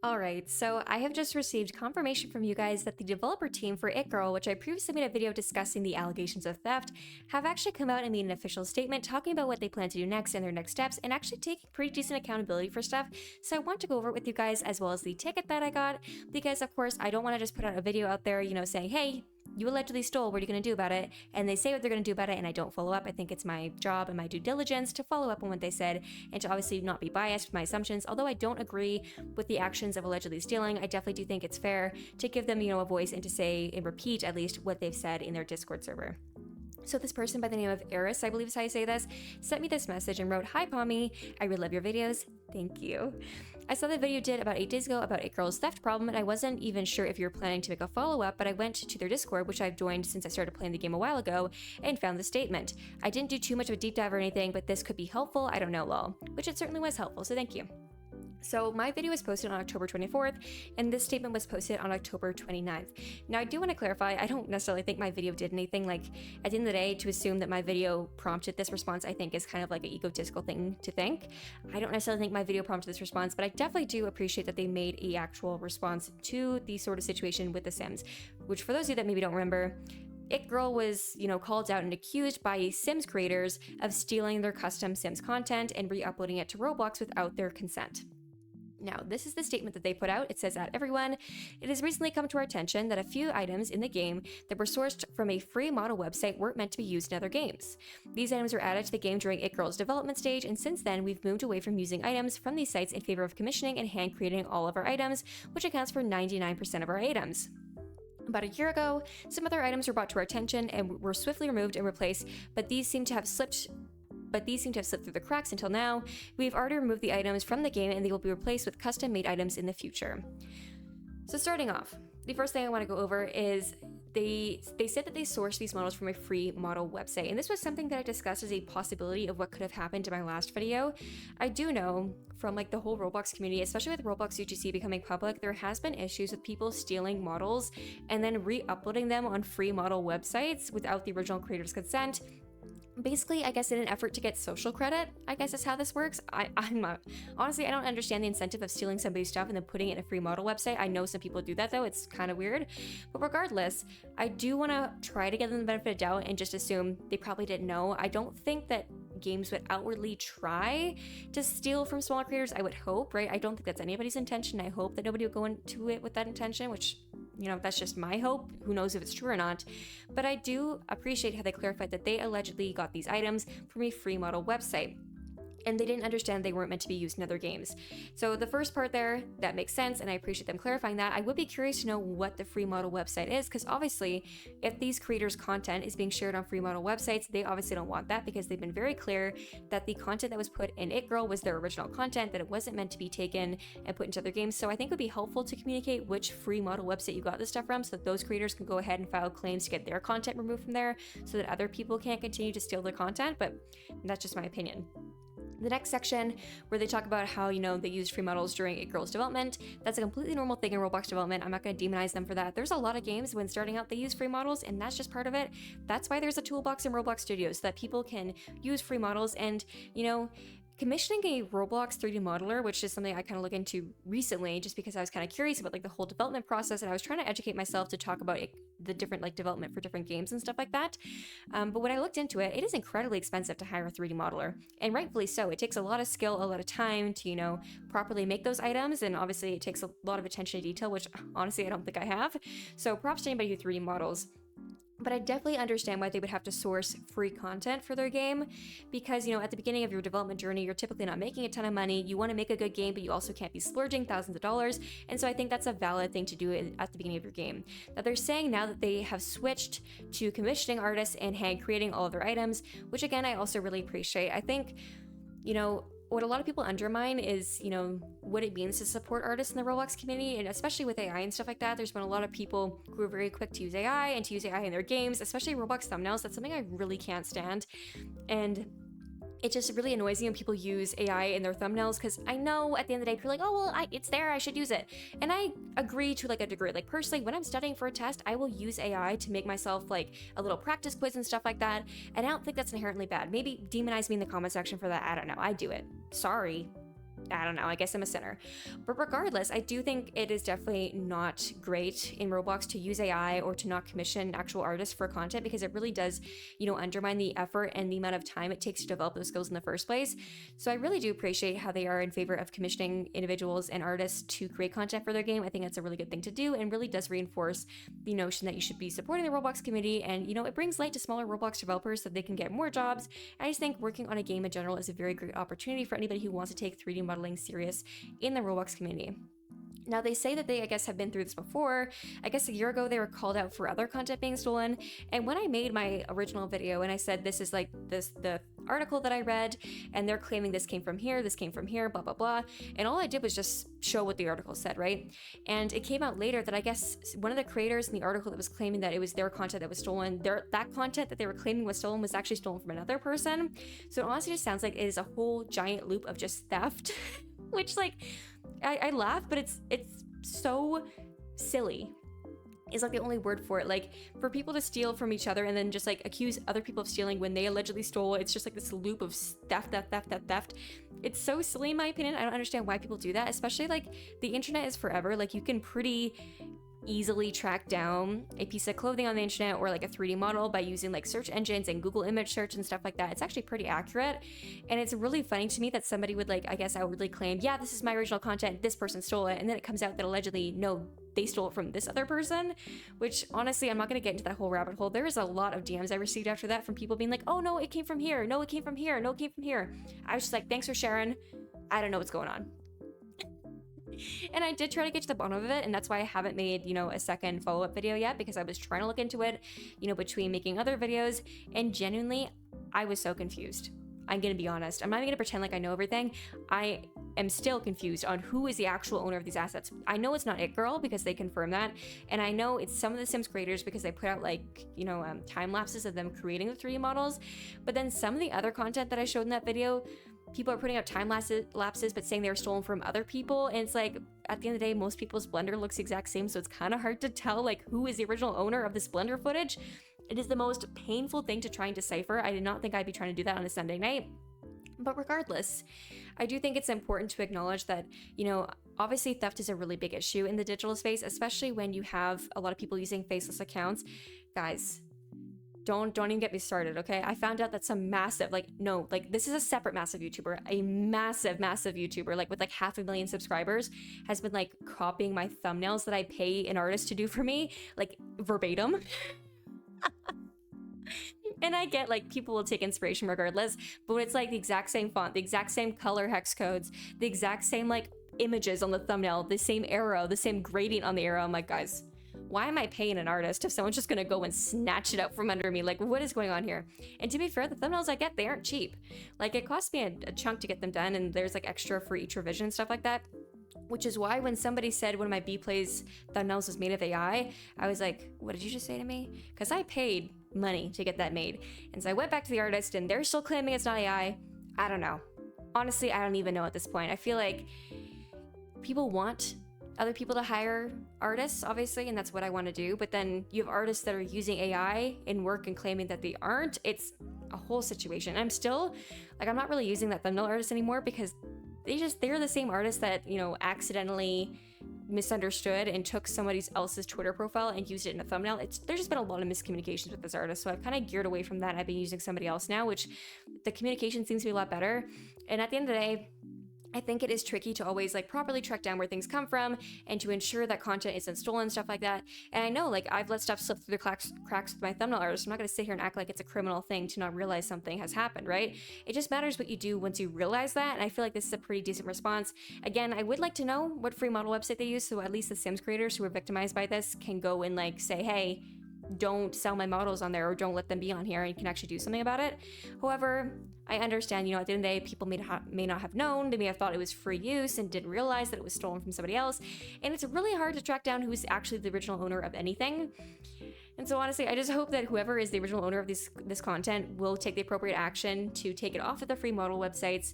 Alright, so I have just received confirmation from you guys that the developer team for ITGirl, which I previously made a video discussing the allegations of theft, have actually come out and made an official statement talking about what they plan to do next and their next steps, and actually taking pretty decent accountability for stuff. So I want to go over it with you guys, as well as the ticket that I got, because of course I don't want to just put out a video out there, saying, hey, you allegedly stole, what are you going to do about it? And they say what they're going to do about it, and I don't follow up. I think it's my job and my due diligence to follow up on what they said, and to obviously not be biased with my assumptions. Although I don't agree with the actions of allegedly stealing, I definitely do think it's fair to give them, a voice and to say and repeat at least what they've said in their Discord server. So this person by the name of Eris, I believe is how you say this, sent me this message and wrote, "Hi Pommy, I really love your videos. Thank you. I saw the video you did about 8 days ago about ITGirl's theft problem, and I wasn't even sure if you were planning to make a follow-up, but I went to their Discord, which I've joined since I started playing the game a while ago, and found the statement. I didn't do too much of a deep dive or anything, but this could be helpful, I don't know, lol." Which it certainly was helpful, so thank you. So my video was posted on October 24th, and this statement was posted on October 29th. Now I do want to clarify, I don't necessarily think my video did anything. Like, at the end of the day, to assume that my video prompted this response, I think is kind of like an egotistical thing to think. I don't necessarily think my video prompted this response, but I definitely do appreciate that they made an actual response to the sort of situation with The Sims, which for those of you that maybe don't remember, ITGirl was, called out and accused by Sims creators of stealing their custom Sims content and re-uploading it to Roblox without their consent. Now, this is the statement that they put out. It says that, "Everyone, it has recently come to our attention that a few items in the game that were sourced from a free model website weren't meant to be used in other games. These items were added to the game during ITGirl's development stage, and since then, we've moved away from using items from these sites in favor of commissioning and hand creating all of our items, which accounts for 99% of our items. About a year ago, some other items were brought to our attention and were swiftly removed and replaced, but these seem to have slipped through the cracks until now. We've already removed the items from the game, and they will be replaced with custom-made items in the future." So starting off, the first thing I want to go over is they said that they sourced these models from a free model website, and this was something that I discussed as a possibility of what could have happened in my last video. I do know from the whole Roblox community, especially with Roblox UGC becoming public, there has been issues with people stealing models and then re-uploading them on free model websites without the original creator's consent. Basically, I guess in an effort to get social credit, I guess is how this works. Honestly, I don't understand the incentive of stealing somebody's stuff and then putting it in a free model website. I know some people do that though, it's kind of weird. But regardless, I do want to try to give them the benefit of doubt and just assume they probably didn't know. I don't think that games would outwardly try to steal from smaller creators, I would hope, right? I don't think that's anybody's intention. I hope that nobody would go into it with that intention, which, that's just my hope. Who knows if it's true or not. But I do appreciate how they clarified that they allegedly got these items from a free model website, and they didn't understand they weren't meant to be used in other games. So the first part there, that makes sense, and I appreciate them clarifying that. I would be curious to know what the free model website is, because obviously, if these creators' content is being shared on free model websites, they obviously don't want that, because they've been very clear that the content that was put in ITGirl was their original content, that it wasn't meant to be taken and put into other games. So I think it would be helpful to communicate which free model website you got this stuff from, so that those creators can go ahead and file claims to get their content removed from there, so that other people can't continue to steal their content, but that's just my opinion. The next section, where they talk about how, they used free models during ITGirl's development, that's a completely normal thing in Roblox development. I'm not going to demonize them for that. There's a lot of games when starting out they use free models, and that's just part of it. That's why there's a toolbox in Roblox Studios, so that people can use free models. And, commissioning a Roblox 3D modeler, which is something I kind of look into recently, just because I was kind of curious about the whole development process, and I was trying to educate myself to talk about the different development for different games and stuff like that. But when I looked into it, it is incredibly expensive to hire a 3D modeler, and rightfully so. It takes a lot of skill, a lot of time to properly make those items, and obviously it takes a lot of attention to detail, which honestly I don't think I have. So props to anybody who 3D models. But I definitely understand why they would have to source free content for their game, because, at the beginning of your development journey, you're typically not making a ton of money. You want to make a good game, but you also can't be splurging thousands of dollars. And so I think that's a valid thing to do at the beginning of your game. Now they're saying now that they have switched to commissioning artists and hand creating all of their items, which again, I also really appreciate. I think, what a lot of people undermine is, what it means to support artists in the Roblox community, and especially with AI and stuff like that. There's been a lot of people who are very quick to use AI and to use AI in their games, especially Roblox thumbnails. That's something I really can't stand. And it just really annoys me when people use AI in their thumbnails, because I know at the end of the day, people are like, oh, well, it's there, I should use it. And I agree to a degree. Personally, when I'm studying for a test, I will use AI to make myself a little practice quiz and stuff like that. And I don't think that's inherently bad. Maybe demonize me in the comment section for that. I don't know. I do it. Sorry. I don't know, I guess I'm a sinner. But regardless, I do think it is definitely not great in Roblox to use AI or to not commission actual artists for content, because it really does, undermine the effort and the amount of time it takes to develop those skills in the first place. So I really do appreciate how they are in favor of commissioning individuals and artists to create content for their game. I think that's a really good thing to do, and really does reinforce the notion that you should be supporting the Roblox community. And, it brings light to smaller Roblox developers so that they can get more jobs. I just think working on a game in general is a very great opportunity for anybody who wants to take 3D modeling serious in the Roblox community. Now, they say that they, I guess, have been through this before. I guess a year ago, they were called out for other content being stolen. And when I made my original video and I said, this is like the article that I read, and they're claiming this came from here, blah, blah, blah. And all I did was just show what the article said, right? And it came out later that I guess one of the creators in the article that was claiming that it was their content that was stolen, that content that they were claiming was stolen was actually stolen from another person. So it honestly just sounds like it is a whole giant loop of just theft, which, like, I laugh, but it's so silly is like the only word for it. Like, for people to steal from each other and then just like accuse other people of stealing when they allegedly stole, it's just like this loop of theft. It's so silly in my opinion. I don't understand why people do that, especially like the internet is forever. Like, you can pretty easily track down a piece of clothing on the internet or like a 3D model by using like search engines and Google image search and stuff like that. It's actually pretty accurate. And it's really funny to me that somebody would, like, I guess outwardly claim, yeah, this is my original content, this person stole it, and then it comes out that allegedly, no, they stole it from this other person, which honestly, I'm not going to get into that whole rabbit hole. There is a lot of DMs I received after that from people being like, oh no, it came from here. No, it came from here. No, it came from here. I was just like, thanks for sharing. I don't know what's going on. And I did try to get to the bottom of it, and that's why I haven't made, a second follow-up video yet, because I was trying to look into it, between making other videos, and genuinely, I was so confused. I'm gonna be honest. I'm not even gonna pretend like I know everything. I am still confused on who is the actual owner of these assets. I know it's not ITGirl because they confirm that, and I know it's some of the Sims creators because they put out time lapses of them creating the 3D models, but then some of the other content that I showed in that video, people are putting out time lapses but saying they were stolen from other people, and it's like, at the end of the day, most people's Blender looks the exact same, so it's kind of hard to tell like who is the original owner of this Blender footage. It is the most painful thing to try and decipher. I did not think I'd be trying to do that on a Sunday night. But regardless, I do think it's important to acknowledge that, obviously theft is a really big issue in the digital space, especially when you have a lot of people using faceless accounts. Guys, don't even get me started, okay? I found out that some massive, this is a separate massive YouTuber, a massive YouTuber, like with like 500,000 subscribers, has been like copying my thumbnails that I pay an artist to do for me, like verbatim. And I get, like, people will take inspiration regardless, but when it's like the exact same font, the exact same color hex codes, the exact same like images on the thumbnail, the same arrow, the same gradient on the arrow, I'm like, guys, why am I paying an artist if someone's just gonna go and snatch it out from under me? Like, what is going on here? And to be fair, the thumbnails I get, they aren't cheap. Like, it costs me a chunk to get them done, and there's like extra for each revision and stuff like that. Which is why when somebody said one of my B-Plays thumbnails was made of AI, I was like, what did you just say to me? Because I paid money to get that made. And so I went back to the artist, and they're still claiming it's not AI. I don't know. Honestly, I don't even know at this point. I feel like people want other people to hire artists, obviously, and that's what I want to do. But then you have artists that are using AI in work and claiming that they aren't. It's a whole situation. I'm still, I'm not really using that thumbnail artist anymore because they're the same artists that, accidentally misunderstood and took somebody else's Twitter profile and used it in a thumbnail. There's just been a lot of miscommunications with this artist, so I've kind of geared away from that, and I've been using somebody else now, which the communication seems to be a lot better. And at the end of the day, I think it is tricky to always properly track down where things come from and to ensure that content isn't stolen, stuff like that. And I know I've let stuff slip through the cracks with my thumbnail artist. I'm not going to sit here and act like it's a criminal thing to not realize something has happened, right? It just matters what you do once you realize that. And I feel like this is a pretty decent response. Again, I would like to know what free model website they use, so at least the Sims creators who are victimized by this can go and say, hey, don't sell my models on there, or don't let them be on here, and you can actually do something about it. However, I understand, at the end of the day, people may not have known, they may have thought it was free use and didn't realize that it was stolen from somebody else, and it's really hard to track down who's actually the original owner of anything. And so honestly, I just hope that whoever is the original owner of this content will take the appropriate action to take it off of the free model websites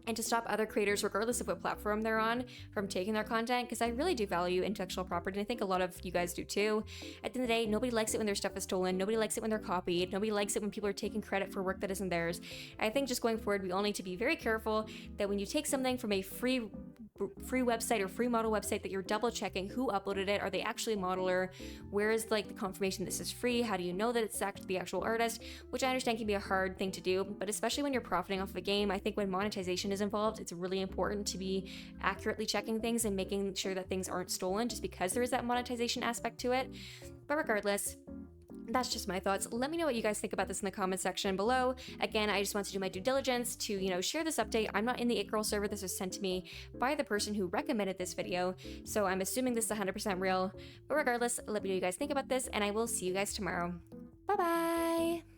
and to stop other creators, regardless of what platform they're on, from taking their content, because I really do value intellectual property, and I think a lot of you guys do too. At the end of the day, nobody likes it when their stuff is stolen, nobody likes it when they're copied, nobody likes it when people are taking credit for work that isn't theirs. I think just going forward, we all need to be very careful that when you take something from a free website or free model website, that you're double checking who uploaded it. Are they actually a modeler? Where is like the confirmation this is free? How do you know that it's actually the actual artist? Which I understand can be a hard thing to do, but especially when you're profiting off of a game, I think when monetization is involved, it's really important to be accurately checking things and making sure that things aren't stolen just because there is that monetization aspect to it. But regardless, that's just my thoughts. Let me know what you guys think about this in the comment section below. Again, I just want to do my due diligence to, share this update. I'm not in the ITGirl server. This was sent to me by the person who recommended this video, so I'm assuming this is 100% real. But regardless, let me know what you guys think about this, and I will see you guys tomorrow. Bye-bye!